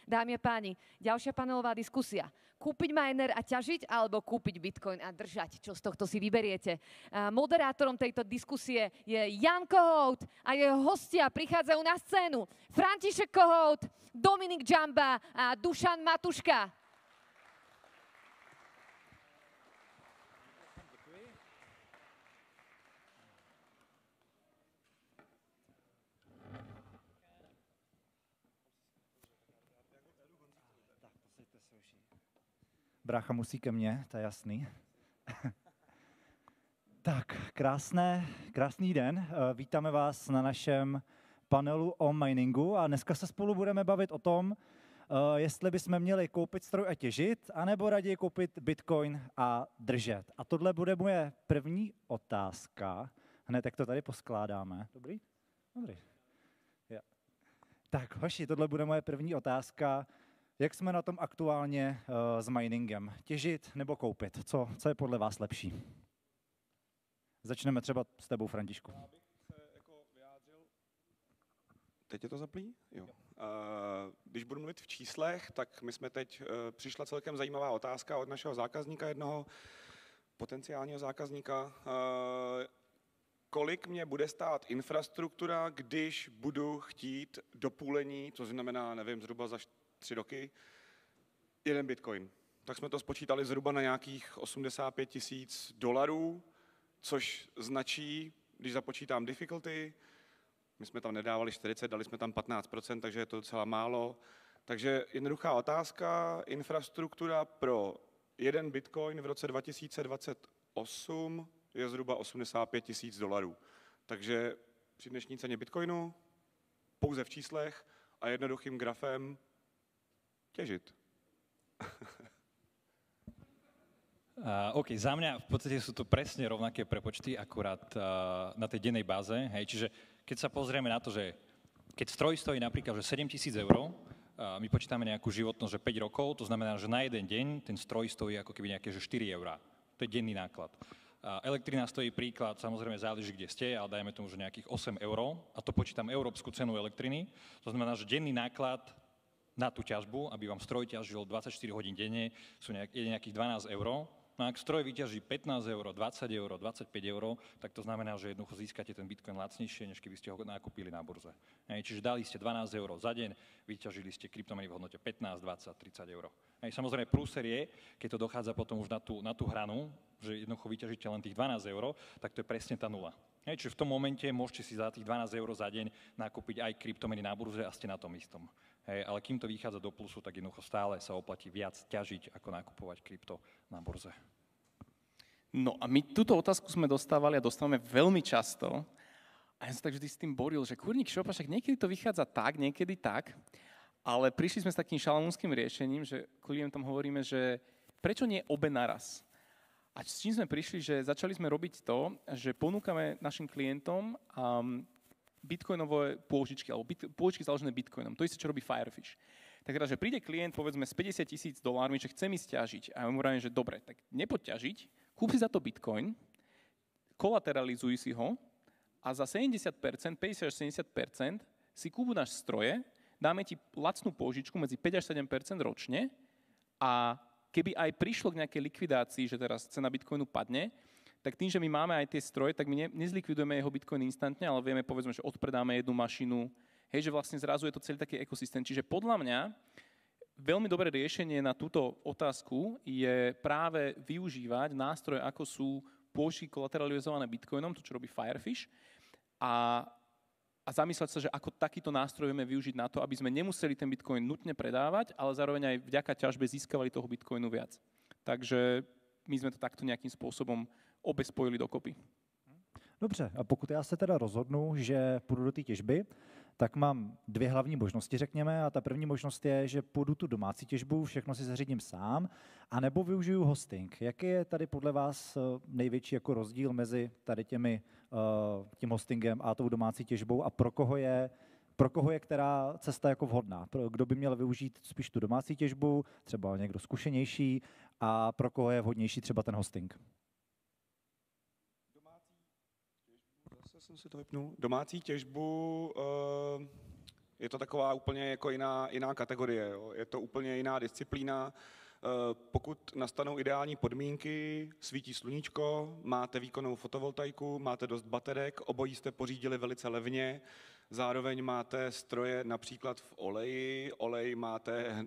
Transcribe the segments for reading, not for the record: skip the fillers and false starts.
Dámy a páni, ďalšia panelová diskusia. Kúpiť miner a ťažiť, alebo kúpiť Bitcoin a držať? Čo z tohto si vyberiete? Moderátorom tejto diskusie je Jan Kohout a jeho hostia prichádzajú na scénu. František Kohout, Dominik Džamba a Dušan Matuška. Brácha musí ke mně, to je jasný. Tak, krásný den. Vítáme vás na našem panelu o miningu a dneska se spolu budeme bavit o tom, jestli bychom měli koupit stroj a těžit, anebo raději koupit Bitcoin a držet. A tohle bude moje první otázka. Hned jak to tady poskládáme. Dobrý? Dobrý. Ja. Tak, hoši, tohle bude moje první otázka. Jak jsme na tom aktuálně s miningem? Těžit nebo koupit? Co je podle vás lepší? Začneme třeba s tebou, Františku. Já bych se jako vyjádřil... Teď je to zaplý? Jo. Když budu mluvit v číslech, tak my jsme teď, přišla celkem zajímavá otázka od našeho zákazníka, jednoho potenciálního zákazníka. Kolik mě bude stát infrastruktura, když budu chtít dopůlení, to znamená, nevím, zhruba za 3 roky, 1 Bitcoin. Tak jsme to spočítali zhruba na nějakých $85 000, což značí, když započítám difficulty, my jsme tam nedávali 40, dali jsme tam 15%, takže je to docela málo. Takže jednoduchá otázka, infrastruktura pro 1 Bitcoin v roce 2028 je zhruba $85 000. Takže při dnešní ceně Bitcoinu, pouze v číslech a jednoduchým grafem, těžit. OK, za mňa v podstate sú to presne rovnaké prepočty, akurát na tej dennej báze. Hej, čiže keď sa pozrieme na to, že keď stroj stojí napríklad že 7 000 €, my počítame nejakú životnosť, že 5 rokov, to znamená, že na jeden deň ten stroj stojí ako keby nejaké že 4 €. To je denný náklad. Elektrina stojí príklad, samozrejme záleží, kde ste, ale dajme tomu, že nejakých 8 €, a to počítam európsku cenu elektriny. To znamená, že denný náklad na tú ťažbu, aby vám stroj ťažil 24 hodín denne, je nejakých 12 €. No ak stroj vyťaží 15 €, 20 €, 25 €, tak to znamená, že jednoducho získate ten Bitcoin lacnejšie, než keby ste ho nakúpili na burze. Čiže dali ste 12 € za deň, vyťažili ste kryptomeny v hodnote 15, 20, 30 €. Samozrejme prúser je, keď to dochádza potom už na tú hranu, že jednoducho vyťažíte len tých 12 €, tak to je presne tá nula. Čiže v tom momente môžete si za tých 12 € za deň nakúpiť aj kryptomeny na burze a ste na tom istom. Ale kým to vychádza do plusu, tak jednoducho stále sa oplatí viac ťažiť, ako nakupovať krypto na burze. No a my túto otázku sme dostávali a dostávame veľmi často. A ja som tak vždy s tým boril, že kurník šopa, však niekedy to vychádza tak, niekedy tak. Ale prišli sme s takým šalamúnskym riešením, že klientom hovoríme, že prečo nie obe naraz? A s čím sme prišli, že začali sme robiť to, že ponúkame našim klientom bitcoinové pôžičky, alebo pôžičky založené bitcoinom. To isté, čo robí Firefish. Tak teda, že príde klient, povedzme, s $50 000, že chce mi sťažiť. A ja mu hovorím, že dobre, tak nepoď ťažiť, kúp si za to bitcoin, kolateralizuj si ho a za 70%, 50 až 70% si kúpu náš stroje, dáme ti lacnú pôžičku medzi 5 až 7% ročne a keby aj prišlo k nejakej likvidácii, že teraz cena bitcoinu padne, tak tým, že my máme aj tie stroje, tak my nezlikvidujeme jeho bitcoin instantne, ale vieme, povedzme, že odpredáme jednu mašinu, že vlastne zrazu je to celý taký ekosystém. Čiže podľa mňa veľmi dobré riešenie na túto otázku je práve využívať nástroje, ako sú pôžičky kolateralizované bitcoinom, to, čo robí Firefish, a zamysleť sa, že ako takýto nástroj vieme využiť na to, aby sme nemuseli ten bitcoin nutne predávať, ale zároveň aj vďaka ťažbe získavali toho bitcoinu viac. Takže my sme to takto nejakým spôsobom obe spojili dokopy. Dobře, a pokud já se teda rozhodnu, že půjdu do té těžby, tak mám 2 hlavní možnosti, řekněme, a ta první možnost je, že půjdu tu domácí těžbu, všechno si zařídím sám, anebo využiju hosting. Jaký je tady podle vás největší jako rozdíl mezi tady tím hostingem a tou domácí těžbou a pro koho je která cesta jako vhodná? Kdo by měl využít spíš tu domácí těžbu, třeba někdo zkušenější, a pro koho je vhodnější třeba ten hosting? Jsem si to vypnul. Domácí těžbu Je to taková úplně jako jiná kategorie, jo. Je to úplně jiná disciplína. Pokud nastanou ideální podmínky, svítí sluníčko, máte výkonnou fotovoltaiku, máte dost baterek, obojí jste pořídili velice levně, zároveň máte stroje například v oleji, olej máte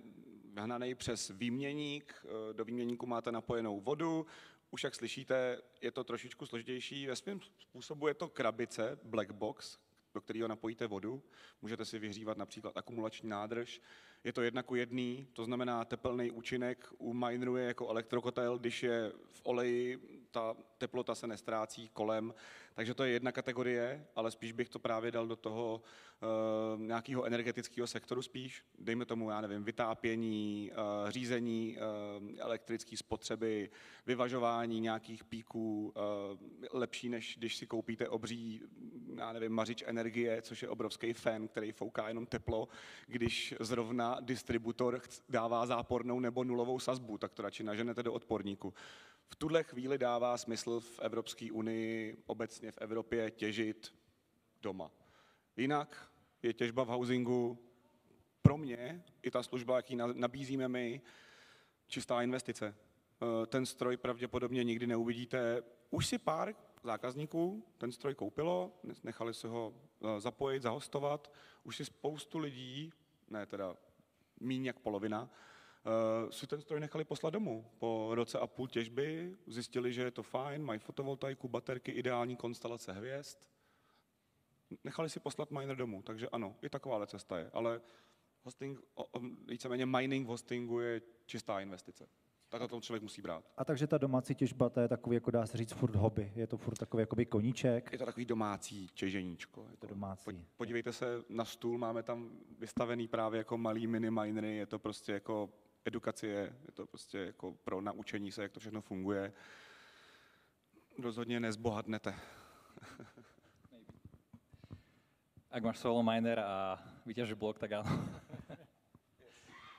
hnanej přes výměník, do výměníku máte napojenou vodu, už jak slyšíte, je to trošičku složitější, ve svém způsobu je to krabice, black box, do kterého napojíte vodu, můžete si vyhřívat například akumulační nádrž. Je to 1:1, to znamená tepelný účinek u mineru je jako elektrokotel, když je v oleji, ta teplota se nestrácí kolem, takže to je jedna kategorie, ale spíš bych to právě dal do toho nějakého energetického sektoru spíš, dejme tomu, já nevím, vytápění, řízení elektrické spotřeby, vyvažování nějakých píků, lepší, než když si koupíte obří, já nevím, mařič energie, což je obrovský fén, který fouká jenom teplo, když zrovna distributor dává zápornou nebo nulovou sazbu, tak to radši naženete do odporníku. V tuhle chvíli dává smysl v Evropské unii, obecně v Evropě těžit doma. Jinak je těžba v housingu pro mě, i ta služba, jaký nabízíme my, čistá investice. Ten stroj pravděpodobně nikdy neuvidíte. Už si pár zákazníků ten stroj koupilo, nechali se ho zapojit, zahostovat. Už si spoustu lidí, ne teda míň jak polovina, si ten stroj nechali poslat domů. Po roce a půl těžby zjistili, že je to fajn, mají fotovoltaiku, baterky, ideální konstelace hvězd. Nechali si poslat miner domů, takže ano, i takováhle cesta je, ale hosting, víceméně mining v hostingu je čistá investice. Tak na tom člověk musí brát. A takže ta domácí těžba, to je takový, jako dá se říct, furt hobby. Je to furt takový jakoby koníček. Je to takový domácí těženíčko. Je to domácí. Podívejte se na stůl, máme tam vystavený právě jako malý mini minery, je to prostě jako edukace, je to prostě jako pro naučení se, jak to všechno funguje. Rozhodně nezbohatnete. Ak máš solo miner a vyťažíš blok, tak áno.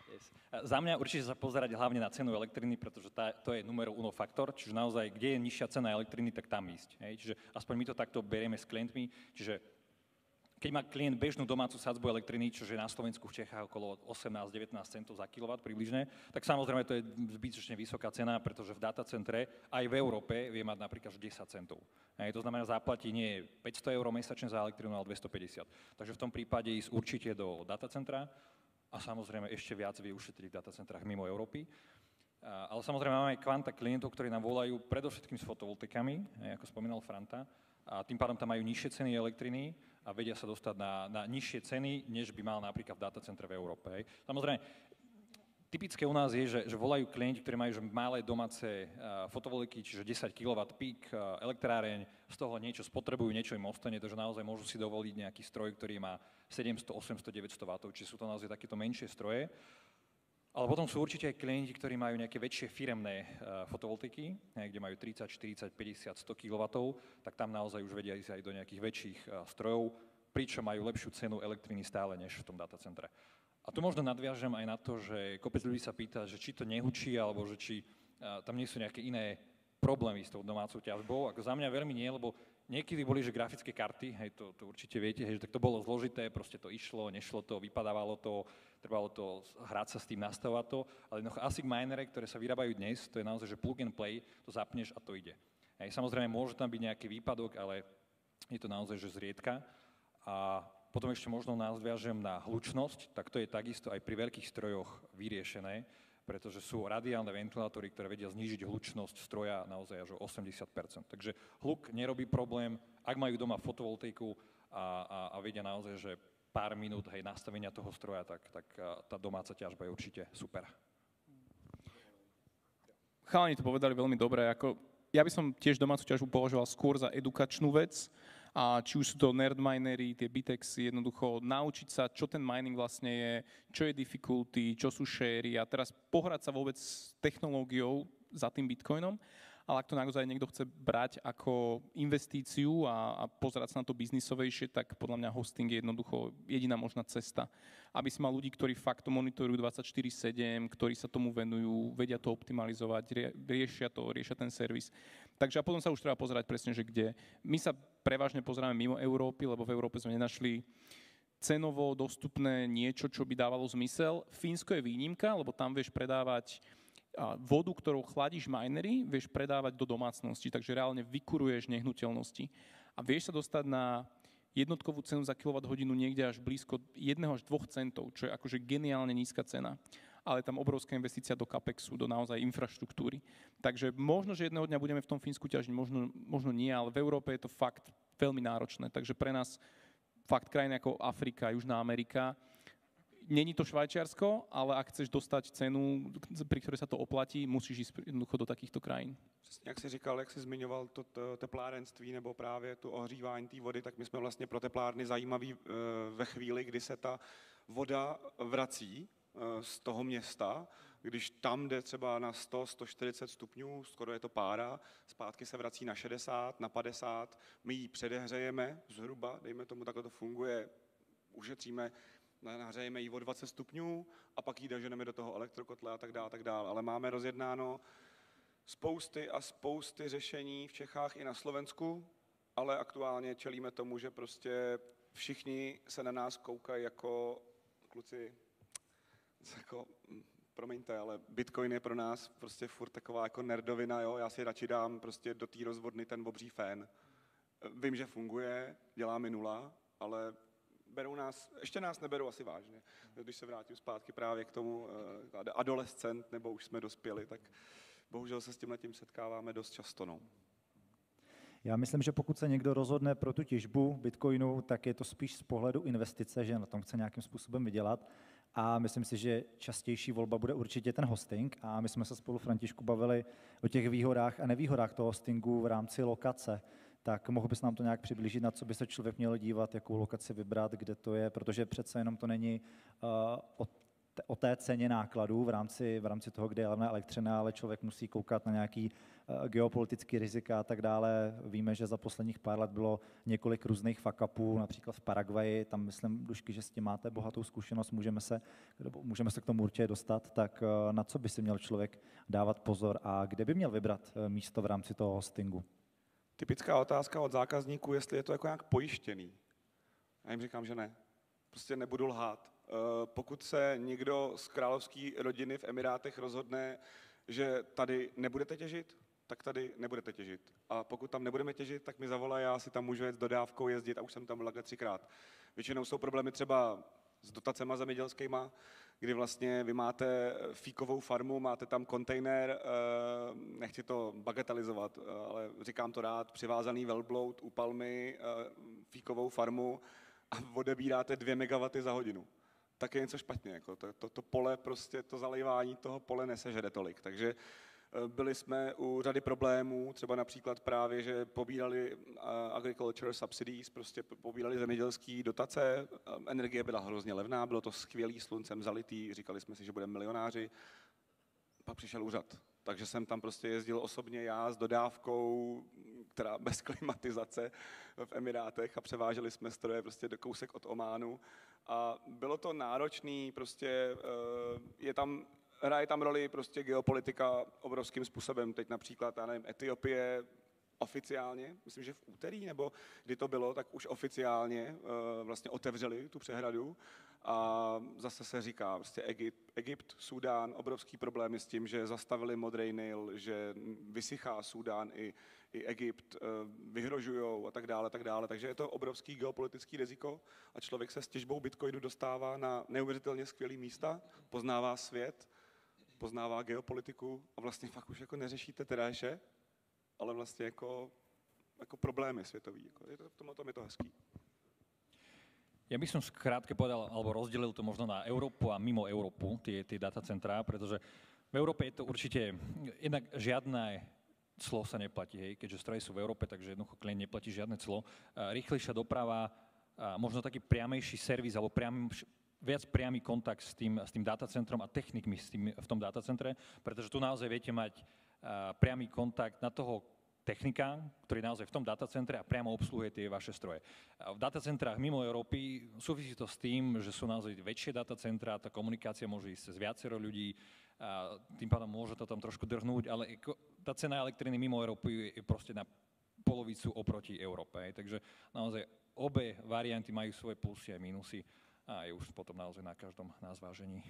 Yes. Za mňa určite sa pozerať hlavne na cenu elektriny, pretože to je numero uno faktor, čiže naozaj, kde je nižšia cena elektriny, tak tam ísť. Hej? Čiže aspoň my to takto berieme s klientmi, čiže keď má klient bežnú domácu sadzbu elektriny, čo je na Slovensku v Čechách okolo 18-19 centov za kilowatt približne, tak samozrejme to je zbytočne vysoká cena, pretože v datacentre aj v Európe vie mať napríklad 10 centov. Hej, to znamená, zaplatí nie 500 eur mesačne za elektrinu, ale 250. Takže v tom prípade ísť určite do datacentra a samozrejme ešte viac vie ušetriť v datacentrách mimo Európy. Ale samozrejme máme aj kvanta klientov, ktorí nám volajú predovšetkým s fotovoltaikami, ako spomínal Franta, a tým pádom tam majú nižšie ceny elektriny a vedia sa dostať na nižšie ceny, než by mal napríklad v datacentre v Európe. Hej. Samozrejme, typické u nás je, že volajú klienti, ktorí majú malé domáce fotovoltaiky, čiže 10 kW pík, elektráreň, z toho niečo spotrebujú, niečo im ostane, takže naozaj môžu si dovoliť nejaký stroj, ktorý má 700, 800, 900 W, čiže sú to naozaj takéto menšie stroje. Ale potom sú určite aj klienti, ktorí majú nejaké väčšie firemné fotovoltaiky, kde majú 30, 40, 50, 100 kW, tak tam naozaj už vedia ísť aj do nejakých väčších strojov, pričom majú lepšiu cenu elektriny stále než v tom datacentre. A tu možno nadviažem aj na to, že kopec ľudí sa pýta, že či to nehučí, alebo že či tam nie sú nejaké iné problémy s tou domácou ťažbou. Ako za mňa veľmi nie, lebo niekedy boli, že grafické karty, hej, to určite viete, hej, že tak to bolo zložité, proste to išlo, nešlo to, vypadávalo to, trebalo to hrať sa s tým, nastavovať to, ale jednoducho ASIC minery, ktoré sa vyrábajú dnes, to je naozaj, že plug and play, to zapneš a to ide. Hej, samozrejme, môže tam byť nejaký výpadok, ale je to naozaj, že zriedka. A potom ešte možno nadviažem na hlučnosť, tak to je takisto aj pri veľkých strojoch vyriešené, pretože sú radiálne ventilátory, ktoré vedia znížiť hlučnosť stroja naozaj až o 80%. Takže hluk nerobí problém, ak majú doma fotovoltaiku a vedia naozaj, že pár minút hej, nastavenia toho stroja, tak tá domáca ťažba je určite super. Chalani to povedali veľmi dobre. Ja by som tiež domácu ťažbu považoval skôr za edukačnú vec. A či už sú to nerd minery, tie bitexy, jednoducho naučiť sa, čo ten mining vlastne je, čo je difficulty, čo sú sharey a teraz pohrať sa vôbec s technológiou za tým bitcoinom. Ale ak to naozaj niekto chce brať ako investíciu a pozerať sa na to biznisovejšie, tak podľa mňa hosting je jednoducho jediná možná cesta. Aby si mal ľudí, ktorí fakt to monitorujú 24/7, ktorí sa tomu venujú, vedia to optimalizovať, riešia ten servis. Takže a potom sa už treba pozerať presne, že kde. My sa prevažne pozeráme mimo Európy, lebo v Európe sme nenašli cenovo dostupné niečo, čo by dávalo zmysel. Fínsko je výnimka, lebo tam vieš predávať vodu, ktorou chladíš minery, vieš predávať do domácnosti, takže reálne vykuruješ nehnuteľnosti. A vieš sa dostať na jednotkovú cenu za kWh niekde až blízko 1 až 2 centov, čo je akože geniálne nízka cena. Ale je tam obrovská investícia do CAPEXu, do naozaj infraštruktúry. Takže možno, že jedného dňa budeme v tom Fínsku ťažiť, možno nie, ale v Európe je to fakt veľmi náročné. Takže pre nás fakt krajiny ako Afrika, Južná Amerika, není to Švajčiarsko, ale ak chceš dostať cenu, pri ktorej sa to oplatí, musíš ísť jednoducho do takýchto krajín. Přesně jak jsi říkal, jak jsi zmiňoval to teplárenství nebo právě tu ohřívání té vody, tak my jsme vlastně pro teplárny zajímaví ve chvíli, kdy se ta voda vrací z toho města, když tam jde třeba na 100-140 stupňů, skoro je to pára, zpátky se vrací na 60, na 50, my ji předehřejeme zhruba, dejme tomu, takhle to funguje, ušetříme, nahřejeme ji o 20 stupňů a pak ji doženeme do toho elektrokotle a tak dále. Ale máme rozjednáno spousty a spousty řešení v Čechách i na Slovensku, ale aktuálně čelíme tomu, že prostě všichni se na nás koukají jako kluci, jako, promiňte, ale Bitcoin je pro nás prostě furt taková jako nerdovina, jo? Já si radši dám prostě do té rozvodny ten obří fén. Vím, že funguje, dělá mi nula, ale ještě nás neberou asi vážně. Když se vrátím zpátky právě k tomu adolescent, nebo už jsme dospěli, tak bohužel se s tímhletím setkáváme dost často. No. Já myslím, že pokud se někdo rozhodne pro tu těžbu Bitcoinu, tak je to spíš z pohledu investice, že na tom chce nějakým způsobem vydělat. A myslím si, že častější volba bude určitě ten hosting. A my jsme se spolu, Františku, bavili o těch výhodách a nevýhodách toho hostingu v rámci lokace. Tak mohl bys nám to nějak přiblížit, na co by se člověk měl dívat, jakou lokaci vybrat, kde to je, protože přece jenom to není o té ceně nákladů v rámci toho, kde je levná elektřina, ale člověk musí koukat na nějaký geopolitický rizika a tak dále. Víme, že za posledních pár let bylo několik různých fuck-upů, například v Paraguaji, tam myslím, Dušky, že s tím máte bohatou zkušenost, můžeme se k tomu určitě dostat, tak na co by si měl člověk dávat pozor a kde by měl vybrat místo v rámci toho hostingu? Typická otázka od zákazníků, jestli je to jako nějak pojištěný. Já jim říkám, že ne. Prostě nebudu lhát. Pokud se někdo z královské rodiny v Emirátech rozhodne, že tady nebudete těžit, tak tady nebudete těžit. A pokud tam nebudeme těžit, tak mi zavolají, já si tam můžu jet s dodávkou, jezdit a už jsem tam byl takhle 3krát. Většinou jsou problémy třeba s dotacema zemědělskýma, kdy vlastně vy máte fíkovou farmu, máte tam kontejner, nechci to bagatelizovat, ale říkám to rád, přivázaný velbloud u palmy, fíkovou farmu a odebíráte 2 MW za hodinu. Tak je něco špatně, jako to pole, prostě to zalejvání toho pole nesežere tolik, takže byli jsme u řady problémů, třeba například právě, že pobírali agriculture subsidies, prostě pobírali zemědělské dotace, energie byla hrozně levná, bylo to skvělý, sluncem zalitý, říkali jsme si, že budeme milionáři, pak přišel úřad. Takže jsem tam prostě jezdil osobně já s dodávkou, která bez klimatizace v Emirátech a převáželi jsme stroje prostě do kousek od Ománu a bylo to náročný, prostě hraje tam roli prostě geopolitika obrovským způsobem. Teď například, já nevím, Etiopie oficiálně, myslím, že v úterý, nebo kdy to bylo, tak už oficiálně vlastně otevřeli tu přehradu a zase se říká, prostě Egypt, Súdán, obrovský problémy s tím, že zastavili Modrý Nil, že vysychá Súdán i Egypt, vyhrožujou a tak dále. Takže je to obrovský geopolitický riziko a člověk se s těžbou Bitcoinu dostává na neuvěřitelně skvělý místa, poznává svět, poznává geopolitiku a vlastně fakt už jako neřešíte teréše, ale vlastně jako problémy světový. V tomhle je to hezký. Ja by som skrátke povedal, alebo rozdelil to možno na Európu a mimo Európu, tie datacentrá, pretože v Európe je to určite, jednak žiadne clo sa neplatí, hej, keďže stroje sú v Európe, takže jednoducho klient neplatí žiadne clo. Rýchlejšia doprava, možno taký priamejší servis, alebo viac priamy kontakt s tým datacentrom a technikmi v tom datacentre, pretože tu naozaj viete mať priamy kontakt na toho technika, ktorý naozaj v tom datacentre a priamo obsluhuje tie vaše stroje. V datacentrách mimo Európy súvisí to s tým, že sú naozaj väčšie datacentrá, tá komunikácia môže ísť cez viacero ľudí, a tým pádom môže to tam trošku drhnúť, ale tá cena elektriny mimo Európy je proste na polovicu oproti Európe. Takže naozaj obe varianty majú svoje plusy a minusy a je už potom naozaj na každom na zvážení.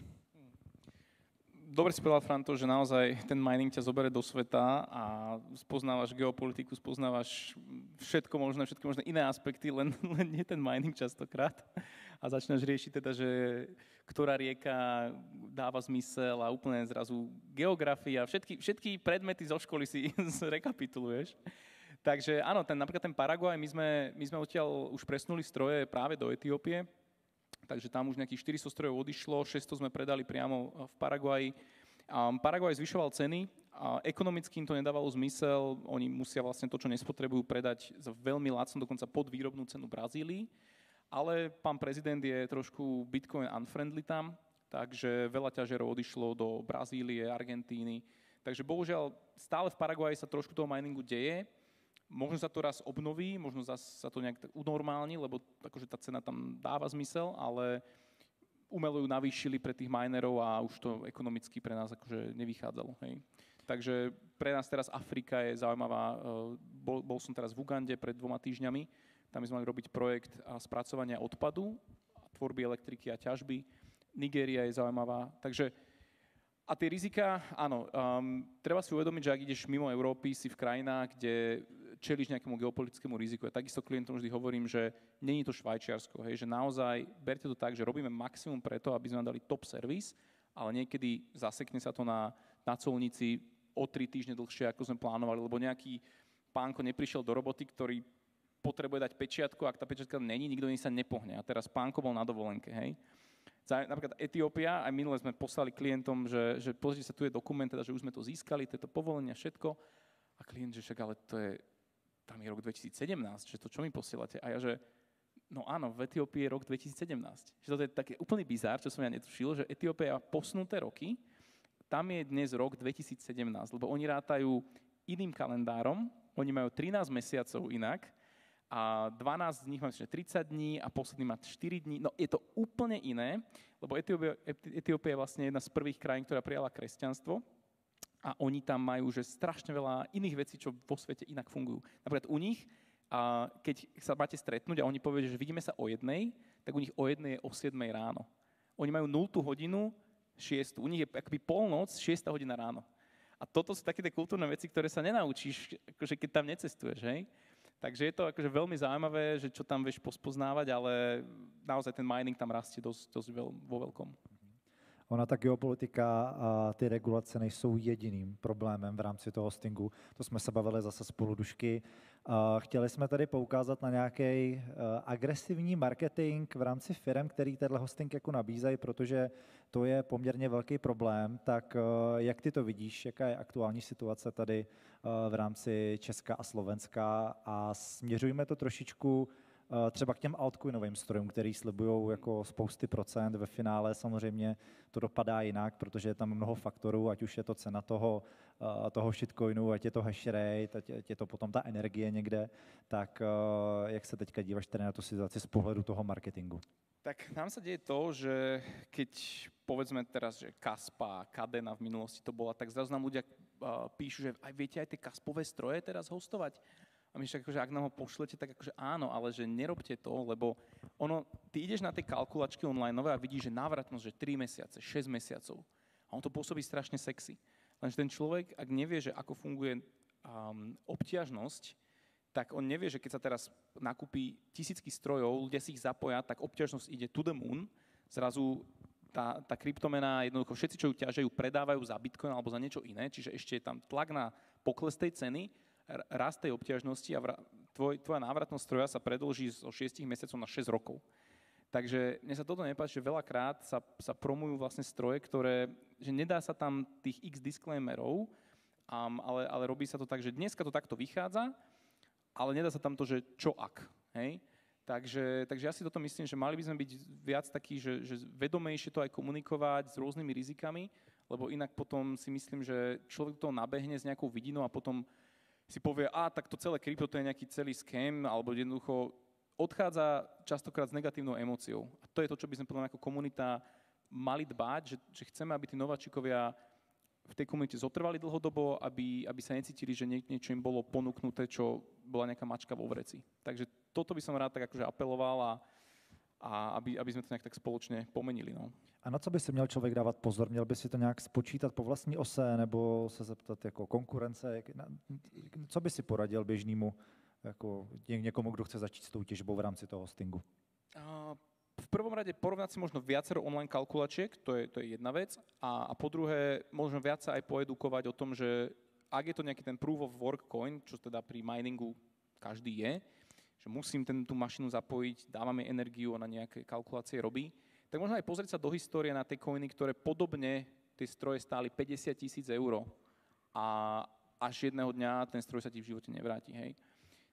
Dobre si povedal, Franto, že naozaj ten mining ťa zoberie do sveta a spoznávaš geopolitiku, spoznávaš všetko možné iné aspekty, len nie ten mining častokrát. A začneš riešiť teda, že ktorá rieka dáva zmysel a úplne zrazu geografia, všetky predmety zo školy si rekapituluješ. Takže áno, napríklad ten Paraguaj, my sme odtiaľ už presnuli stroje práve do Etiópie, takže tam už nejakých 400 strojov odišlo, 600 sme predali priamo v Paraguaji. Paraguaj zvyšoval ceny a ekonomicky im to nedávalo zmysel, oni musia vlastne to, čo nespotrebujú, predať za veľmi lacno, dokonca pod výrobnú cenu Brazílii. Ale pán prezident je trošku Bitcoin unfriendly tam, takže veľa ťažerov odišlo do Brazílie, Argentíny. Takže bohužiaľ stále v Paraguaji sa trošku toho miningu deje. Možno sa to raz obnoví, možno zase sa to nejak unormálni, lebo akože tá cena tam dáva zmysel, ale umelo ju navýšili pre tých minerov a už to ekonomicky pre nás akože nevychádzalo. Hej. Takže pre nás teraz Afrika je zaujímavá. Bol som teraz v Ugande pred 2 týždňami. Tam sme mali robiť projekt spracovania odpadu, tvorby elektriky a ťažby. Nigéria je zaujímavá. Takže a tie rizika, áno, treba si uvedomiť, že ak ideš mimo Európy, si v krajinách, kde čelíš nejakému geopolitickému riziku. Ja takisto klientom vždy hovorím, že není to Švajčiarsko, hej, že naozaj berte to tak, že robíme maximum preto, aby sme dali top servis, ale niekedy zasekne sa to na colnici o 3 týždne dlhšie, ako sme plánovali, lebo nejaký pánko neprišiel do roboty, ktorý potrebuje dať pečiatku, ak tá pečiatka není, nikto sa nepohne. A teraz pánko bol na dovolenke, hej. Napríklad Etiópia, aj minule sme poslali klientom, že pozrite sa, tu je dokument, teda, že už sme to získali, to je to povolenie a všetko. A klient, že však, ale tam je rok 2017, že to čo mi posielate? A ja, že no áno, v Etiópii je rok 2017. Že to je taký úplný bizár, čo som ja netušil, že Etiópia má posunuté roky, tam je dnes rok 2017, lebo oni rátajú iným kalendárom, oni majú 13 mesiacov inak, a 12 z nich má 30 dní a posledný má 4 dní. No je to úplne iné, lebo Etiópia je vlastne jedna z prvých krajín, ktorá prijala kresťanstvo a oni tam majú že strašne veľa iných vecí, čo vo svete inak fungujú. Napríklad u nich, keď sa máte stretnúť a oni povedia, že vidíme sa o 1, tak u nich o 1 je o 7 ráno. Oni majú 0 hodinu, 6. U nich je akoby polnoc, 6 hodina ráno. A toto sú také tie kultúrne veci, ktoré sa nenaučíš, akože keď tam necestuješ, hej? Takže je to akože veľmi zaujímavé, že čo tam vieš pospoznávať, ale naozaj ten mining tam rastie dosť vo veľkom. Ona ta geopolitika a ty regulace nejsou jediným problémem v rámci toho hostingu. To jsme se bavili zase spolu, Dušky. Chtěli jsme tady poukázat na nějaký agresivní marketing v rámci firm, který tenhle hosting jako nabízejí, protože to je poměrně velký problém. Tak jak ty to vidíš, jaká je aktuální situace tady v rámci Česka a Slovenska a směřujeme to trošičku třeba k těm altcoinovým strojům, který slibují jako spousty procent, ve finále samozřejmě to dopadá jinak, protože je tam mnoho faktorů, ať už je to cena toho shitcoinu, ať je to hash rate, ať je to potom ta energie někde, tak jak se teďka díváš tady na tu situaci z pohledu toho marketingu? Tak nám sa deje to, že keď povedzme teraz, že Kaspa, Kadena v minulosti to bola, tak zrazu nám ľudia píšu, že aj viete aj tie Kaspové stroje teraz hostovať. A my však, akože, ak nám ho pošlete, tak akože áno, ale že nerobte to, lebo ty ideš na tie kalkulačky online a vidíš, že návratnosť, že 3 mesiace, 6 mesiacov. A on to pôsobí strašne sexy. Lenže ten človek, ak nevie, že ako funguje obťažnosť, tak on nevie, že keď sa teraz nakúpi tisícky strojov, ľudia si ich zapoja, tak obťažnosť ide to the moon. Zrazu tá kryptomena, jednoducho všetci, čo ju ťažajú, predávajú za Bitcoin alebo za niečo iné, čiže ešte je tam tlak na pokles tej ceny, rast tej obťažnosti a tvoja návratnosť stroja sa predĺží zo 6 mesiacov na 6 rokov. Takže mne sa toto nepáči, že veľakrát sa promujú vlastne stroje, že nedá sa tam tých x disclaimerov, ale robí sa to tak, že dneska to takto vychádza, ale nedá sa tam to, že čo ak. Hej? Takže ja si toto myslím, že mali by sme byť viac takí, že vedomejšie to aj komunikovať s rôznymi rizikami, lebo inak potom si myslím, že človek to nabehne s nejakou vidinou a potom si povie, tak to celé krypto to je nejaký celý scam, alebo jednoducho odchádza častokrát s negatívnou emóciou. A to je to, čo by sme podľa mňa ako komunita mali dbať, že chceme, aby tí nováčikovia v tej komunite zotrvali dlhodobo, aby sa necítili, že niečo im bolo ponúknuté, čo bola nejaká mačka vo vreci. Takže toto by som rád tak akože apeloval a aby sme to nejak tak spoločne pomenili. No. A na co by si měl člověk dávat pozor? Měl by si to nějak spočítat po vlastní ose nebo se zeptat jako konkurence? Co by si poradil běžnému jako někomu, kdo chce začít s tou těžbou v rámci toho hostingu? V prvom rade porovnať si možno viacero online kalkulačiek, to je jedna vec. A po druhé, možno viac sa aj poedukovať o tom, že ak je to nejaký ten proof of work coin, čo teda pri miningu každý je, že musím tú mašinu zapojiť, dávame energiu, ona nejaké kalkulácie robí, tak možno aj pozrieť sa do histórie na tie coiny, ktoré podobne tie stroje stáli 50 000 eur a až jedného dňa ten stroj sa ti v živote nevráti, hej.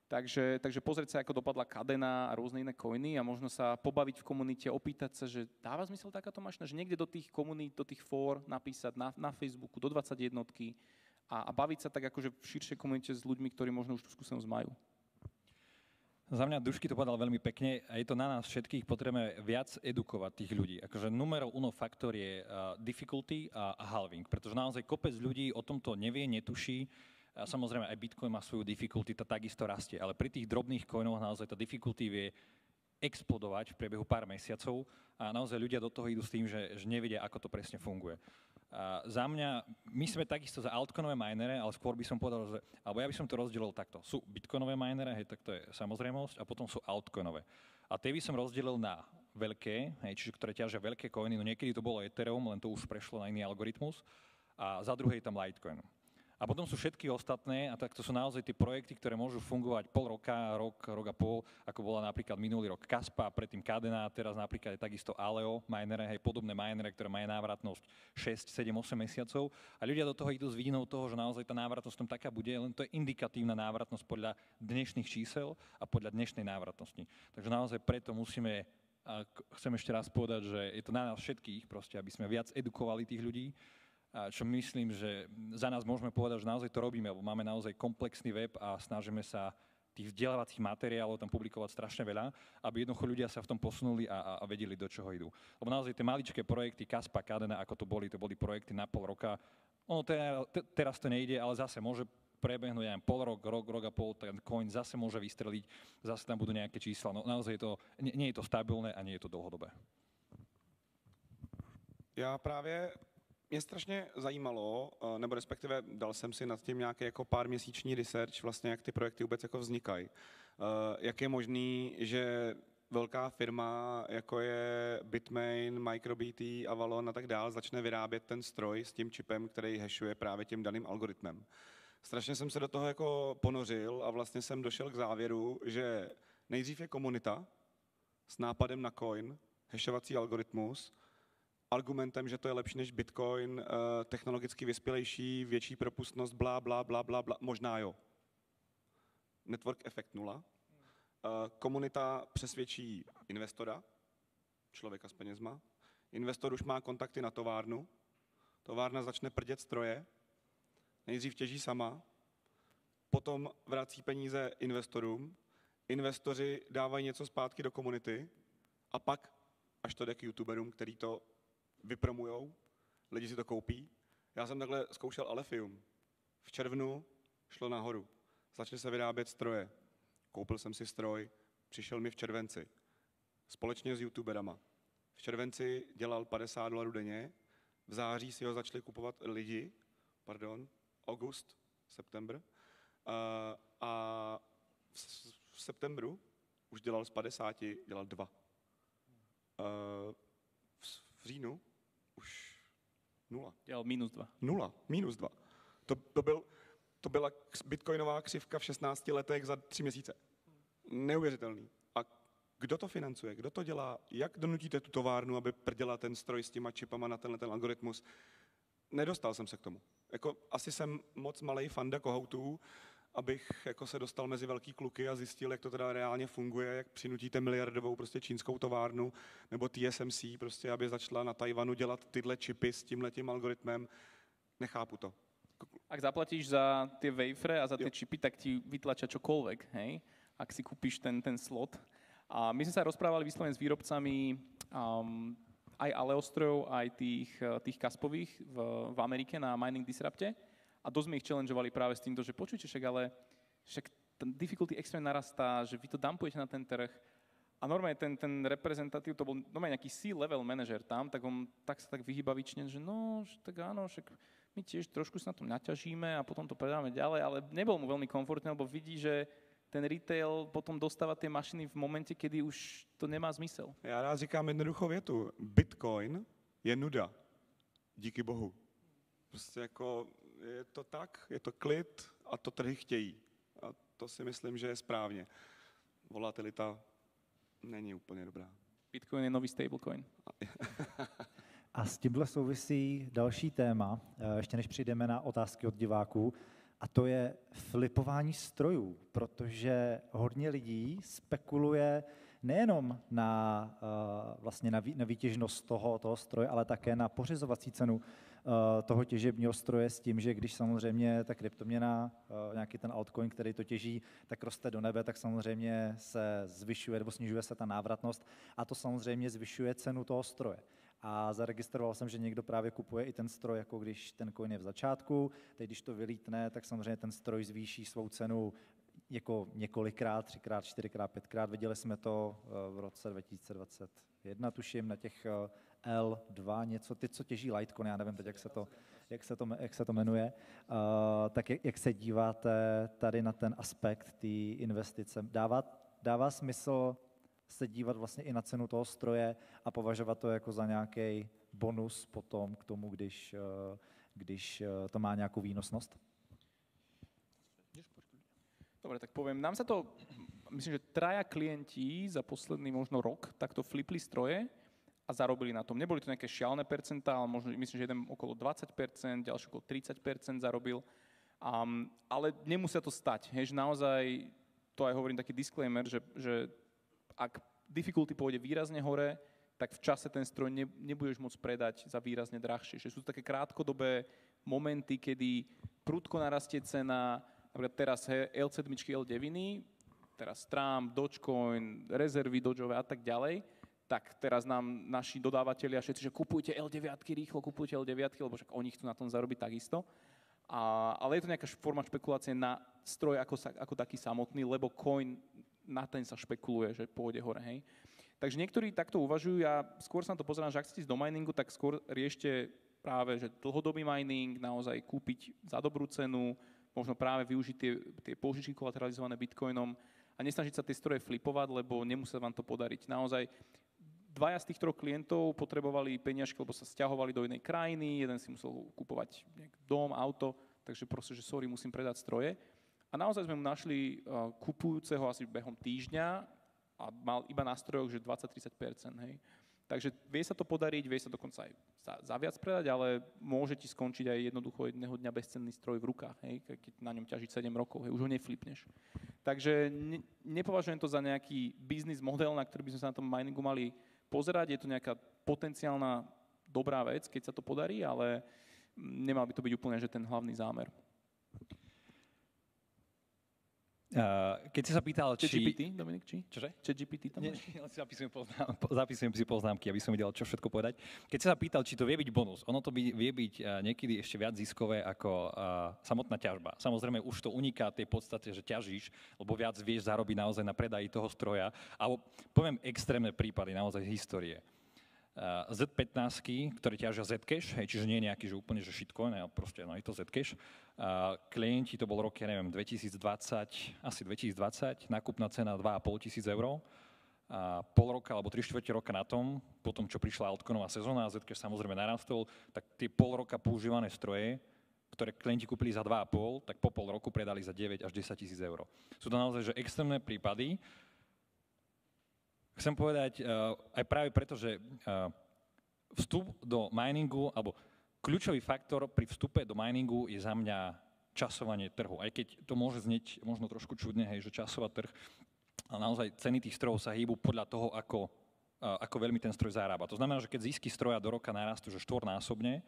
Takže pozrieť sa, ako dopadla Cadena a rôzne iné coiny a možno sa pobaviť v komunite, opýtať sa, že dáva zmysel takáto mašina, že niekde do tých komunít, do tých fór napísať na Facebooku do 21 a baviť sa tak akože v širšej komunite s ľuďmi, ktorí možno už tú skúsenosť majú. Za mňa Dušky to povedal veľmi pekne a je to na nás všetkých, potrebujeme viac edukovať tých ľudí. Akože numero uno faktor je difficulty a halving, pretože naozaj kopec ľudí o tomto nevie, netuší. A samozrejme aj Bitcoin má svoju difficulty, tá takisto rastie, ale pri tých drobných coinoch naozaj tá difficulty vie explodovať v priebehu pár mesiacov a naozaj ľudia do toho idú s tým, že nevedia, ako to presne funguje. A za mňa, my sme takisto za altcoinové minere, ale skôr by som povedal, alebo ja by som to rozdelil takto. Sú bitcoinové minere, hej, tak to je samozrejmosť, a potom sú altcoinové. A tie by som rozdelil na veľké, hej, čiže ktoré ťažia veľké coiny, no niekedy to bolo Ethereum, len to už prešlo na iný algoritmus, a za druhé je tam Litecoin. A potom sú všetky ostatné, a tak to sú naozaj tie projekty, ktoré môžu fungovať pol roka, rok a pol, ako bola napríklad minulý rok Kaspa, predtým Cadena, teraz napríklad je takisto Aleo minere, hej, podobné minere, ktoré majú návratnosť 6, 7, 8 mesiacov. A ľudia do toho idú s vidinou toho, že naozaj tá návratnosť tam taká bude, len to je indikatívna návratnosť podľa dnešných čísel a podľa dnešnej návratnosti. Takže naozaj preto musíme, a chcem ešte raz povedať, že je to na nás všetkých, proste, aby sme viac edukovali tých ľudí, čo myslím, že za nás môžeme povedať, že naozaj to robíme, lebo máme naozaj komplexný web a snažíme sa tých vzdelávacích materiálov tam publikovať strašne veľa, aby jednoducho ľudia sa v tom posunuli a vedeli, do čoho idú. Lebo naozaj tie maličké projekty, Kaspa, Cadena, ako to boli projekty na pol roka. Ono teraz to nejde, ale zase môže prebehnúť aj pol rok a pol, ten coin zase môže vystreliť, zase tam budú nejaké čísla. No naozaj nie je to stabilné a nie je to dlhodobé. Mě strašně zajímalo, nebo respektive dal jsem si nad tím nějaký jako pár měsíční research, vlastně jak ty projekty vůbec jako vznikají. Jak je možný, že velká firma, jako je Bitmain, MicroBT, Avalon a tak dál, začne vyrábět ten stroj s tím čipem, který hashuje právě tím daným algoritmem. Strašně jsem se do toho jako ponořil a vlastně jsem došel k závěru, že nejdřív je komunita s nápadem na coin, hashovací algoritmus, argumentem, že to je lepší než Bitcoin, technologicky vyspělejší, větší propustnost, blá, možná jo. Network efekt 0. Komunita přesvědčí investora, člověka s penězma. Investor už má kontakty na továrnu. Továrna začne prdět stroje. Nejdřív těží sama, potom vrací peníze investorům. Investoři dávají něco zpátky do komunity a pak až to jde k youtuberům, který to vypromujou, lidi si to koupí. Já jsem takhle zkoušel Alephium. V červnu šlo nahoru. Začaly se vyrábět stroje. Koupil jsem si stroj, přišel mi v červenci. Společně s youtuberama. V červenci dělal $50 denně, v září si ho začali kupovat lidi, august, september. A v septembru už dělal z 50, dělal 2. V říjnu už 0. Dělal -2. 0, -2. To byla bitcoinová křivka v 16 letech za 3 měsíce. Neuvěřitelný. A kdo to financuje? Kdo to dělá? Jak donutíte tu továrnu, aby prděla ten stroj s těma čipama na ten algoritmus? Nedostal jsem se k tomu. Asi jsem moc malej fanda kohoutů, abych se dostal mezi velký kluky a zjistil, jak to teda reálně funguje, jak přinutíte miliardovou čínskou továrnu nebo TSMC, aby začala na Tajvanu dělat tyhle čipy s tímhletím algoritmem. Nechápu to. Ak zaplatíš za tie wafery a za tie čipy, tak ti vytlačia čokoľvek, hej? Ak si kúpiš ten slot. A my sme sa rozprávali vyslovene s výrobcami aj Aleo-strojov, aj tých Kaspových v Amerike na Mining Disrupte a dosť sme ich challengeovali práve s týmto, že počujte však ten difficulty extrém narastá, že vy to dumpujete na ten trh a normálne ten reprezentatív, to bol normálne nejaký C-level manažer tam, tak on sa tak vyhýbavične, že no, tak áno, však my tiež trošku sa na tom naťažíme a potom to predáme ďalej, ale nebol mu veľmi komfortné, lebo vidí, že ten retail potom dostává tie mašiny v momente, kedy už to nemá zmysel. Já rád říkám jednoduchou větu. Bitcoin je nuda. Díky bohu. Prostě jako je to tak, je to klid a to trhy chtějí. A to si myslím, že je správně. Volatilita není úplně dobrá. Bitcoin je nový stablecoin. A s tímhle souvisí další téma, ještě než přijdeme na otázky od diváků, a to je flipování strojů, protože hodně lidí spekuluje nejenom na výtěžnost toho stroje, ale také na pořizovací cenu toho těžebního stroje s tím, že když samozřejmě ta kryptoměna, nějaký ten altcoin, který to těží, tak roste do nebe, tak samozřejmě se zvyšuje nebo snižuje se ta návratnost a to samozřejmě zvyšuje cenu toho stroje. A zaregistroval jsem, že někdo právě kupuje i ten stroj, jako když ten coin je v začátku, teď když to vylítne, tak samozřejmě ten stroj zvýší svou cenu jako několikrát, 3x, 4x, 5x. Viděli jsme to v roce 2021, tuším, na těch L2 něco, ty, co těží Litecoin, já nevím teď, jak se to jmenuje. Tak jak se díváte tady na ten aspekt té investice? Dává smysl se dívat vlastně i na cenu toho stroje a považovat to jako za nějaký bonus potom k tomu, když to má nějakou výnosnost? Dobre, tak poviem, nám sa to, myslím, že 3 klienti za posledný možno rok takto flipli stroje a zarobili na tom. Neboli to nejaké šialené percentá, ale možno, myslím, že jeden okolo 20%, ďalší okolo 30% zarobil. Ale nemusia to stať. Že naozaj, to aj hovorím taký disclaimer, že ak difficulty pôjde výrazne hore, tak v čase ten stroj nebudeš môcť predať za výrazne drahšie. Že sú to také krátkodobé momenty, kedy prudko narastie cena, napríklad teraz L7, L9, teraz Trump, Dogecoin, rezervy Dogeové a tak ďalej, tak teraz nám naši dodávateľia všetci, že kupujte L9 rýchlo, kupujte L9, lebo však oni chcú na tom zarobiť takisto. Ale je to nejaká forma špekulácie na stroj ako taký samotný, lebo coin na ten sa špekuluje, že pôjde hore, hej. Takže niektorí takto uvažujú, ja skôr sa na to pozerám, že ak chcete ísť do miningu, tak skôr riešte práve, že dlhodobý mining, naozaj kúpiť za dobrú cenu, možno práve využiť tie pôžičky kolateralizované bitcoinom a nesnažiť sa tie stroje flipovať, lebo nemusí vám to podariť. Naozaj 2 z tých 3 klientov potrebovali peniažky, lebo sa sťahovali do inej krajiny, jeden si musel kúpovať dom, auto, takže proste, že sorry, musím predať stroje. A naozaj sme mu našli kupujúceho asi behom týždňa a mal iba na strojoch, že 20-30%. Hej. Takže vie sa to podariť, vie sa dokonca aj za viac predať, ale môže ti skončiť aj jednoducho jedného dňa bezcenný stroj v rukách, hej, keď na ňom ťažiť 7 rokov, hej, už ho neflipneš. Takže nepovažujem to za nejaký biznis model, na ktorý by sme sa na tom miningu mali pozerať. Je to nejaká potenciálna dobrá vec, keď sa to podarí, ale nemal by to byť úplne že ten hlavný zámer. Keď si sa pýtal, či... ChatGPT, Dominik, či? Čože? ChatGPT tam máš? Nie, zapisujem si poznámky, aby som vedel, čo všetko povedať. Keď si sa pýtal, či to vie byť bonus, ono to vie byť niekedy ešte viac ziskové ako samotná ťažba. Samozrejme, už to uniká tej podstate, že ťažíš, lebo viac vieš zarobiť naozaj na predaji toho stroja. Alebo poviem extrémne prípady, naozaj z histórie. Z15, ktoré ťažia Zcash, čiže nie nejaký, že úplne, že shitcoin, ale proste je to Zcash. Klienti, to bol rok, ja neviem, 2020, nákupná cena 2 500 eur. Pol roka alebo 3/4 roka na tom, potom čo prišla altcoinová sezóna a Zcash samozrejme narastol, tak tie pol roka používané stroje, ktoré klienti kúpili za 2,5, tak po pol roku predali za 9 až 10 000 eur. Sú to naozaj že extrémne prípady. Chcem povedať aj práve preto, že vstup do miningu, alebo kľúčový faktor pri vstupe do miningu je za mňa časovanie trhu. Aj keď to môže znieť možno trošku čudne, hej, že časovať trh, ale naozaj ceny tých strojov sa hýbu podľa toho, ako veľmi ten stroj zarába. To znamená, že keď zisky stroja do roka narastú že 4-násobne,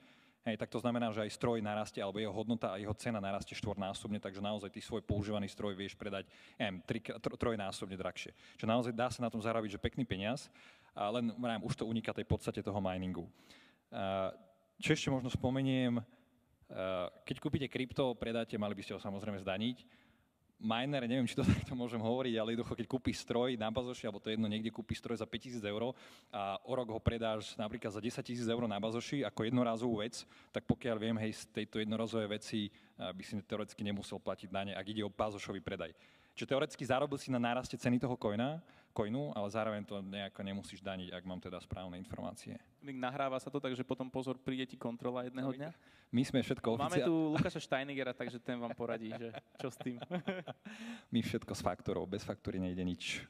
hej, tak to znamená, že aj stroj narastie, alebo jeho hodnota a jeho cena narastie 4-násobne, takže naozaj ty svoj používaný stroj vieš predať 3-násobne drahšie. Čiže naozaj dá sa na tom zarobiť, že pekný peniaz. len už to uniká tej podstate toho miningu. Čo ešte možno spomeniem, keď kúpite krypto, predáte, mali by ste ho samozrejme zdaniť. Miner, neviem, či to takto môžem hovoriť, ale jednoducho, keď kúpiš stroj na bazoši, alebo to je jedno, niekde kúpiš stroj za 5 000 eur a o rok ho predáš napríklad za 10 000 eur na bazoši ako jednorázovú vec, tak pokiaľ viem, hej, z tejto jednorazovej veci by si teoreticky nemusel platiť dane, ak ide o bazošový predaj. Čiže teoreticky zarobil si na náraste ceny toho coinu, ale zároveň to nejako nemusíš daniť, ak mám teda správne informácie. Nahráva sa to tak, že potom pozor, príde ti kontrola jedného dňa? My sme všetko Máme tu Lukáša Steinigera, takže ten vám poradí, že čo s tým. My všetko s faktorou, bez faktúry nejde nič.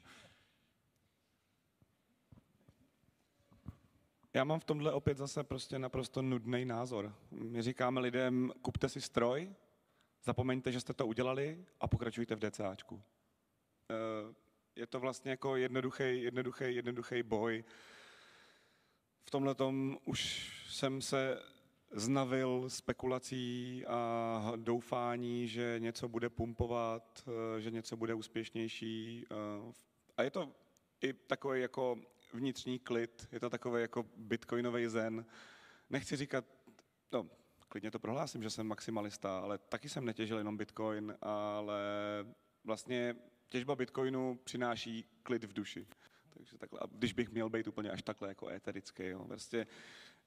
Já mám v tomhle opět zase prostě naprosto nudný názor. My říkáme lidem, kupte si stroj, zapomeňte, že jste to udělali a pokračujte v DCAčku. Je to vlastně jako jednoduchý boj. V tomhletom už jsem se znavil spekulací a doufání, že něco bude pumpovat, že něco bude úspěšnější. A je to i takový jako vnitřní klid, je to takový jako bitcoinový zen. Nechci říkat, no, klidně to prohlásím, že jsem maximalista, ale taky jsem netěžil jenom bitcoin, ale vlastně těžba bitcoinu přináší klid v duši. Takže takhle, a když bych měl být úplně až takhle jako éterický, jo, prostě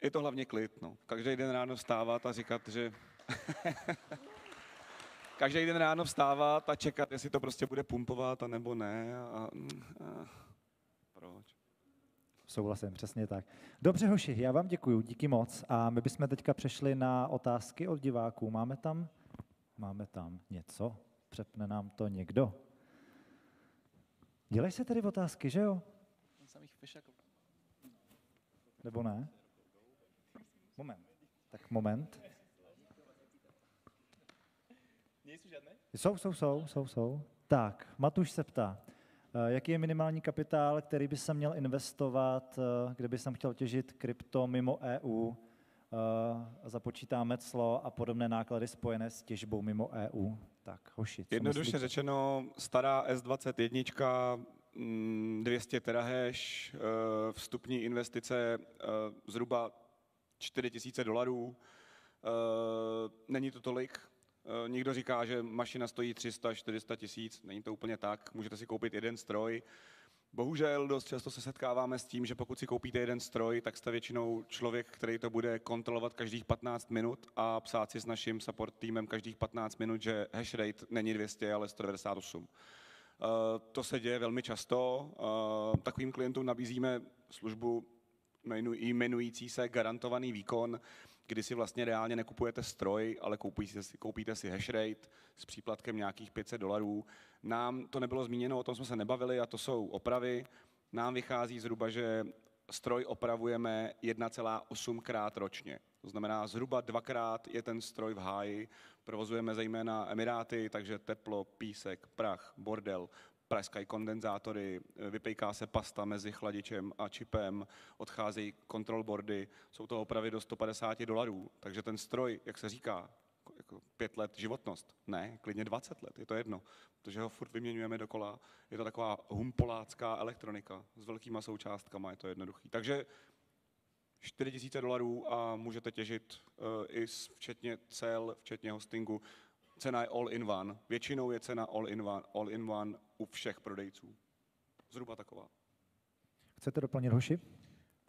je to hlavně klid, no. Každý den ráno vstávat a říkat, že každý den ráno vstávat a čekat, jestli to prostě bude pumpovat, anebo ne. Proč? Souhlasím, přesně tak. Dobře, hoši, já vám děkuju, díky moc. A my bychom teďka přešli na otázky od diváků. Máme tam něco? Přepne nám to někdo? Dělej se tedy otázky, že jo? Nebo ne? Moment. Tak moment. Nejsou žádné? Jsou. Tak, Matuš se ptá, jaký je minimální kapitál, který by se měl investovat, kdyby jsem chtěl těžit krypto mimo EU, započítáme clo a podobné náklady spojené s těžbou mimo EU. Tak, hoši, co Jednoduše myslíte? řečeno, stará S21, 200 terahash, vstupní investice zhruba $4,000. Není to tolik. Někdo říká, že mašina stojí 300-400 tisíc, není to úplně tak, můžete si koupit jeden stroj. Bohužel dost často se setkáváme s tím, že pokud si koupíte jeden stroj, tak jste většinou člověk, který to bude kontrolovat každých 15 minut a psát si s naším support týmem každých 15 minut, že hash rate není 200, ale 198. To se děje velmi často. Takovým klientům nabízíme službu jmenující se garantovaný výkon, kdy si vlastně reálně nekupujete stroj, ale koupíte si hash rate s příplatkem nějakých $500. Nám to nebylo zmíněno, o tom jsme se nebavili, a to jsou opravy. Nám vychází zhruba, že stroj opravujeme 1,8krát ročně. To znamená, zhruba 2krát je ten stroj v háji. Provozujeme zejména Emiráty, takže teplo, písek, prach, bordel, praskají kondenzátory, vypejká se pasta mezi chladičem a čipem, odcházejí control boardy, jsou to opravy do $150, takže ten stroj, jak se říká, jako 5 let životnost, ne, klidně 20 let, je to jedno, protože ho furt vyměňujeme dokola, je to taková humpolácká elektronika s velkýma součástkama, je to jednoduchý. Takže $4,000 a můžete těžit i včetně cel, včetně hostingu. Cena je all-in-one. Většinou je cena all-in-one u všech prodejců. Zhruba taková. Chcete doplnit, hoši?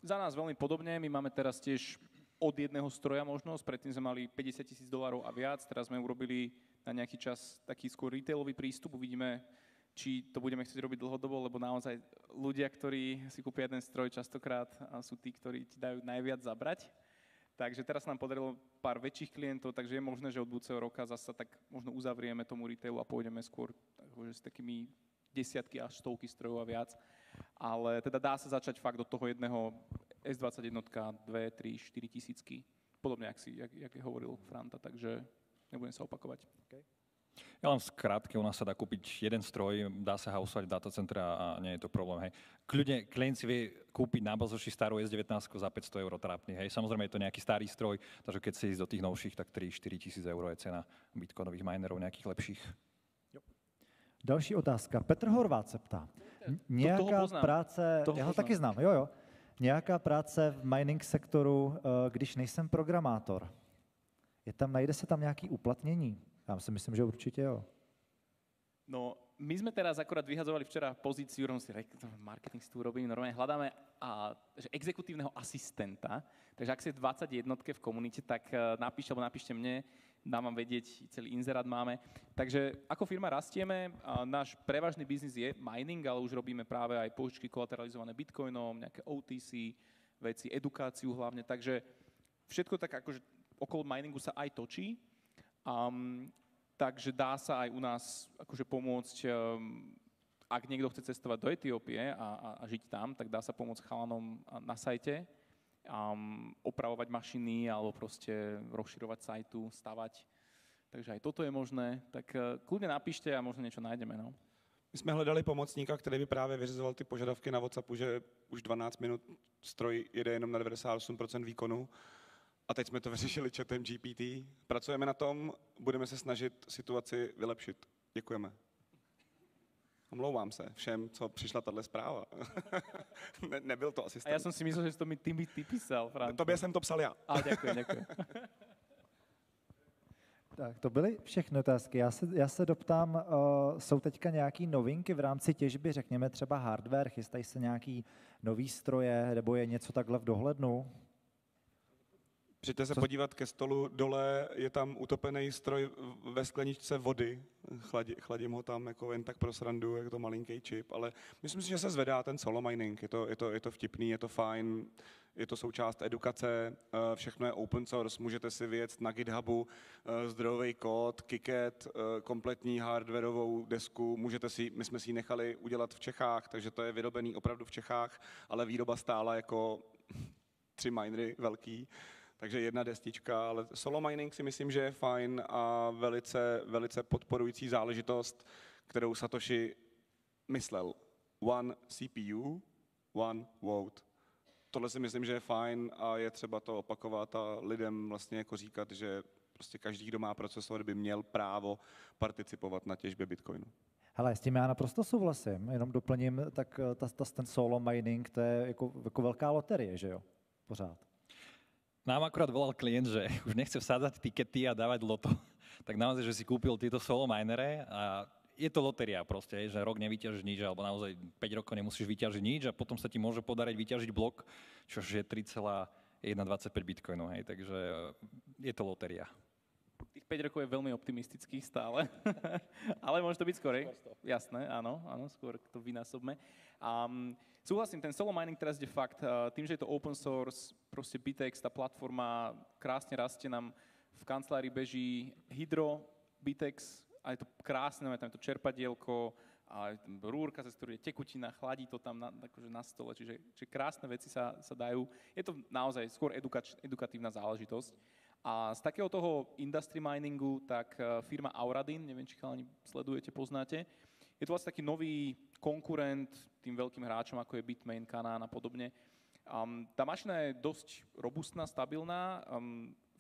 Za nás veľmi podobne. My máme teraz tiež od jedného stroja možnosť. Predtým sme mali $50,000 a viac. Teraz sme urobili na nejaký čas taký skôr retailový prístup. Uvidíme, či to budeme chcieť robiť dlhodobo, lebo naozaj ľudia, ktorí si kúpia jeden stroj, častokrát sú tí, ktorí ti dajú najviac zabrať. Takže teraz nám podarilo pár väčších klientov, takže je možné, že od budúceho roka zasa tak možno uzavrieme tomu retailu a pôjdeme skôr s takými desiatky až stovky strojov a viac. Ale teda dá sa začať fakt od toho jedného S21, 2, 3, 4 tisícky. Podobne, jak hovoril Franta, takže nebudem sa opakovať. Okay. Ja len skrátke, u nás sa dá kúpiť jeden stroj, dá sa houseovať v datacentre a nie je to problém. Hej. Kľudne klient si vie kúpiť na bazoši starú S19 za €500 trápny. Hej. Samozrejme je to nejaký starý stroj, takže keď si ísť do tých novších, tak 3-4 tisíc eur je cena bitcoinových minerov nejakých lepších. Další otázka. Petr Horvát se ptá. Nějaká práce, já ho taky znám, jo. Nějaká práce v mining sektoru, když nejsem programátor. Najde se tam nějaký uplatnění? Já si myslím, že určitě jo. No, my sme teraz akorát vyhadzovali včera pozíciu, marketing tu robím, normálne hľadáme že exekutívneho asistenta, takže ak ste 21 v komunite, tak napíšte mne, dám vám vedieť, celý inzerát máme. Takže ako firma rastieme, náš prevažný biznis je mining, ale už robíme práve aj požičky kolateralizované bitcoinom, nejaké OTC veci, edukáciu hlavne, takže všetko tak akože okolo miningu sa aj točí. Takže dá sa aj u nás akože pomôcť, ak niekto chce cestovať do Etiópie a žiť tam, tak dá sa pomôcť chalanom na sajte, opravovať mašiny alebo proste rozširovať sajtu, stavať. Takže aj toto je možné. Tak kľudne napíšte a možno niečo nájdeme. No. My jsme hledali pomocníka, který by právě vyřizoval ty požadavky na WhatsAppu, že už 12 minut stroj jede jenom na 98% výkonu. A teď jsme to vyřešili chatem GPT. Pracujeme na tom, budeme se snažit situaci vylepšit. Děkujeme. Omlouvám se všem, co přišla tahle zpráva. Nebyl to asistent. A já jsem si myslel, že to mi ty písal, Frank. Tobě jsem to psal já. A děkuji. Tak, to byly všechny otázky. Já se doptám, jsou teďka nějaké novinky v rámci těžby, řekněme třeba hardware, chystají se nějaký nový stroje, nebo je něco takhle v dohlednu? Přijďte se podívat ke stolu, dole je tam utopený stroj ve skleničce vody, chladím ho tam jako jen tak pro srandu, je to malinký čip, ale myslím si, že se zvedá ten solo mining, je to vtipný, je to fajn, je to součást edukace, všechno je open source, můžete si vyjet na GitHubu zdrojový kód, Kiket, kompletní hardwareovou desku, my jsme si ji nechali udělat v Čechách, takže to je vyrobený opravdu v Čechách, ale výroba stála jako 3 minery velký. Takže jedna destička, ale solo mining si myslím, že je fajn a velice podporující záležitost, kterou Satoshi myslel. One CPU, one vote. Tohle si myslím, že je fajn a je třeba to opakovat a lidem vlastně jako říkat, že prostě každý, kdo má procesor, by měl právo participovat na těžbě Bitcoinu. Hele, s tím já naprosto souhlasím, jenom doplním, tak ten solo mining, to je jako velká loterie, že jo? Pořád. Nám akurát volal klient, že už nechce vsádzať tikety a dávať loto, tak naozaj, že si kúpil tieto solo minere a je to loteria proste, že rok nevyťažíš nič, alebo naozaj 5 rokov nemusíš vyťažiť nič a potom sa ti môže podariť vyťažiť blok, čož je 3,125 bitcoinov, hej, takže je to loteria. Tých 5 rokov je veľmi optimistických stále, ale môže to byť skorej. Jasné, áno, skôr to vynásobme. Súhlasím, ten solo mining teraz ide fakt, tým, že je to open source, proste Bitex, tá platforma krásne rastie, nám v kancelárii beží Hydro, Bitex a je to krásne, tam je to čerpadielko a rúrka, cez ktorú je tekutina, chladí to tam akože na stole, čiže krásne veci sa dajú. Je to naozaj skôr edukatívna záležitosť. A z takého toho industry miningu, tak firma Auradin, neviem, či chalani sledujete, poznáte, je to vlastne taký nový konkurent tým veľkým hráčom, ako je Bitmain, Canaan a podobne. Tá mašina je dosť robustná, stabilná,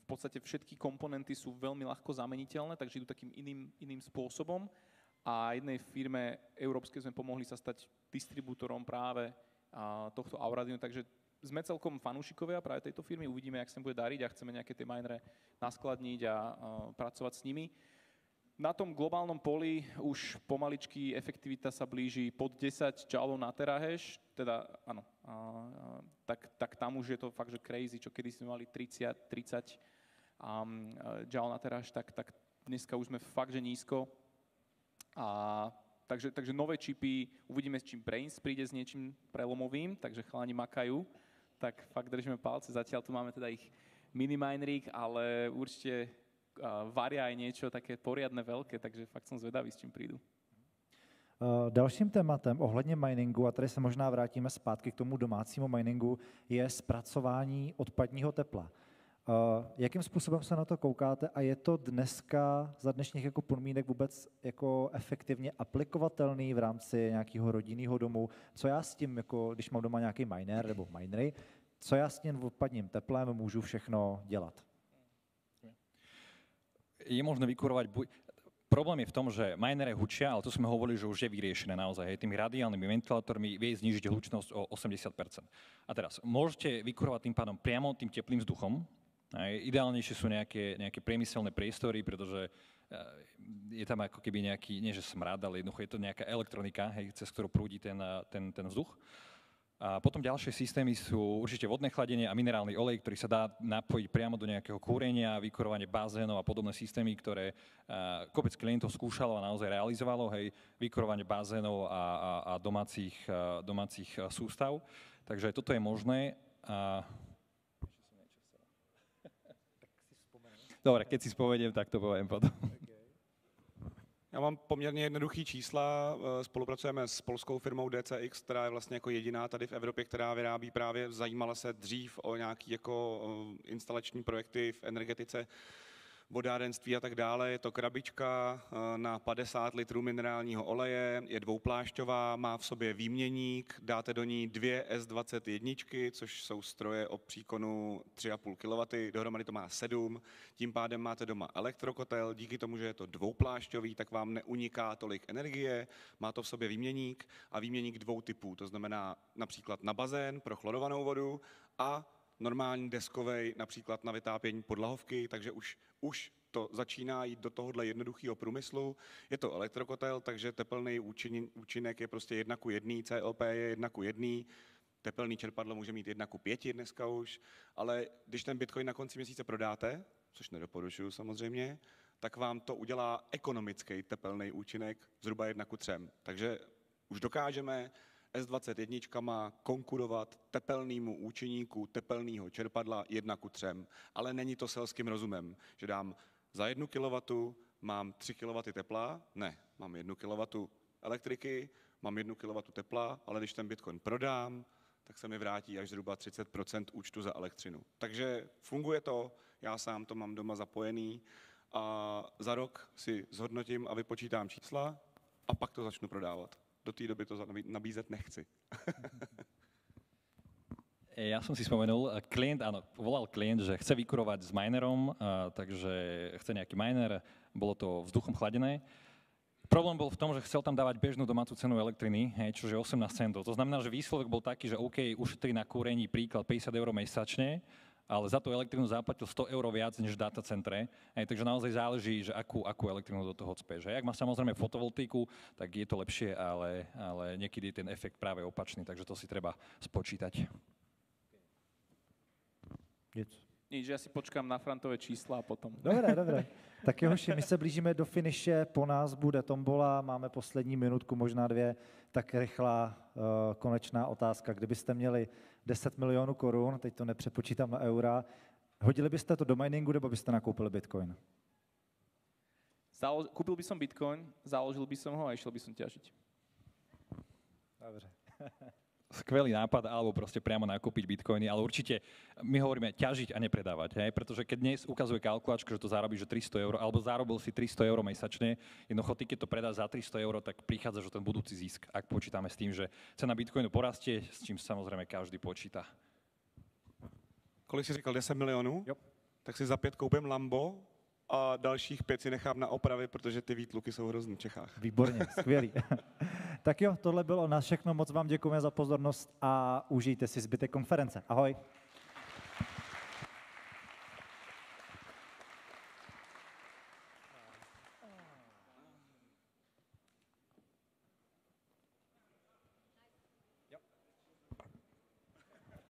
v podstate všetky komponenty sú veľmi ľahko zameniteľné, takže idú takým iným spôsobom. A jednej firme európskej sme pomohli sa stať distribútorom práve tohto Auradinu, takže sme celkom fanúšikovia práve tejto firmy, uvidíme, jak sa bude dariť a chceme nejaké tie minere naskladniť a pracovať s nimi. Na tom globálnom poli už pomaličky efektivita sa blíži pod 10 joulov na terahash, teda áno, tak tam už je to fakt, že crazy, čo kedy sme mali 30 joule na terahash, tak dneska už sme fakt, že nízko. Takže nové čipy, uvidíme, s čím Brains príde s niečím prelomovým, takže chalani makajú, tak fakt držíme palce, zatiaľ tu máme teda ich mini-minerík, ale určite varia aj niečo také poriadne veľké, takže fakt som zvedavý, s čím prídu. Dalším tématem ohledně miningu, a tady se možná vrátíme zpátky k tomu domácímu miningu, je zpracování odpadního tepla. Jakým způsobem se na to koukáte a je to dneska za dnešních jako podmínek vůbec jako efektivně aplikovatelný v rámci nějakého rodinného domu? Co já s tím, jako, když mám doma nějaký miner nebo minery, co já s tím odpadním teplem můžu všechno dělat? Je možné vykurovať problém je v tom, že minery hučia, ale to sme hovorili, že už je vyriešené naozaj. Hej, tými radiálnymi ventilátormi vie znížiť hlučnosť o 80%. A teraz, môžete vykurovať tým pádom priamo tým teplým vzduchom. Ideálnejšie sú nejaké priemyselné priestory, pretože je tam ako keby nejaký, nie že smrad, ale jednoducho je to nejaká elektronika, hej, cez ktorú prúdi ten vzduch. A potom ďalšie systémy sú určite vodné chladenie a minerálny olej, ktorý sa dá napojiť priamo do nejakého kúrenia, vykurovanie bazénov a podobné systémy, ktoré kopec klientov skúšalo a naozaj realizovalo, hej, vykurovanie bazénov a domácich sústav. Takže toto je možné. Dobre, keď si spomeniem, tak to poviem potom. Já mám poměrně jednoduchý čísla, spolupracujeme s polskou firmou DCX, která je vlastně jako jediná tady v Evropě, která vyrábí právě, zajímala se dřív o nějaké jako instalační projekty v energetice, vodárenství a tak dále. Je to krabička na 50 litrů minerálního oleje, je dvouplášťová, má v sobě výměník, dáte do ní 2 S21, což jsou stroje o příkonu 3,5 kW, dohromady to má 7, tím pádem máte doma elektrokotel, díky tomu, že je to dvouplášťový, tak vám neuniká tolik energie, má to v sobě výměník a výměník 2 typů, to znamená například na bazén pro chlorovanou vodu a normální deskovej, například na vytápění podlahovky, takže už to začíná jít do tohohle jednoduchého průmyslu. Je to elektrokotel, takže tepelný účinek je prostě 1:1, CLP je 1:1, tepelný čerpadlo může mít 1:5 dneska už, ale když ten Bitcoin na konci měsíce prodáte, což nedoporučuju samozřejmě, tak vám to udělá ekonomický tepelný účinek zhruba 1:3. Takže už dokážeme S21 konkurovat tepelnému účinníku tepelného čerpadla 1:3. Ale není to selským rozumem, že dám za 1 kW mám 3 kW tepla, ne, mám 1 kW elektriky, mám 1 kW tepla, ale když ten Bitcoin prodám, tak se mi vrátí až zhruba 30% účtu za elektřinu. Takže funguje to, já sám to mám doma zapojený a za rok si zhodnotím a vypočítám čísla a pak to začnu prodávat. Do té doby to nabízet nechci. Ja som si spomenul, volal klient, že chce vykurovať s minerom, takže chce nejaký miner, bolo to vzduchom chladené. Problém bol v tom, že chcel tam dávať bežnú domácu cenu elektriny, čo je 18 centov. To znamená, že výsledok bol taký, že OK, ušetrí na kúrení príklad 50 € mesačne, ale za tú elektrinu zaplatil 100 € viac než v datacentre. Takže naozaj záleží, že akú elektrinu do toho cpeš. Ak má samozrejme fotovoltaiku, tak je to lepšie, ale niekedy je ten efekt práve opačný, takže to si treba spočítať. Nič, ja si počkám na frantové čísla a potom. Dobré. Tak jo, hoši, my se blížíme do finiše, po nás bude tombola, máme poslední minutku, možná 2, tak rychlá konečná otázka. Kdybyste měli 10 milionů korun, teď to nepřepočítám na eura, hodili byste to do miningu, nebo byste nakoupili Bitcoin? Kúpil by som Bitcoin, založil by som ho a išiel by som ťažiť. Dobře. Skvelý nápad, alebo proste priamo nakúpiť bitcoiny, ale určite my hovoríme ťažiť a nepredávať, hej? Pretože keď dnes ukazuje kalkulačka, že to zarobí, že 300 €, alebo zarobil si 300 € mesačne, jednoducho ty, keď to predáš za 300 €, tak prichádza, že ten budúci zisk, ak počítame s tým, že cena bitcoinu porastie, s čím samozrejme každý počíta. Kolik jsi říkal, 10 milionů? Jo. Tak si za 5 koupím Lambo a dalších 5 si nechám na opravy, protože ty výtluky jsou hrozný v Čechách. Výborně, skvělý. Tak jo, tohle bylo na všechno, moc vám děkujeme za pozornost a užijte si zbytek konference. Ahoj.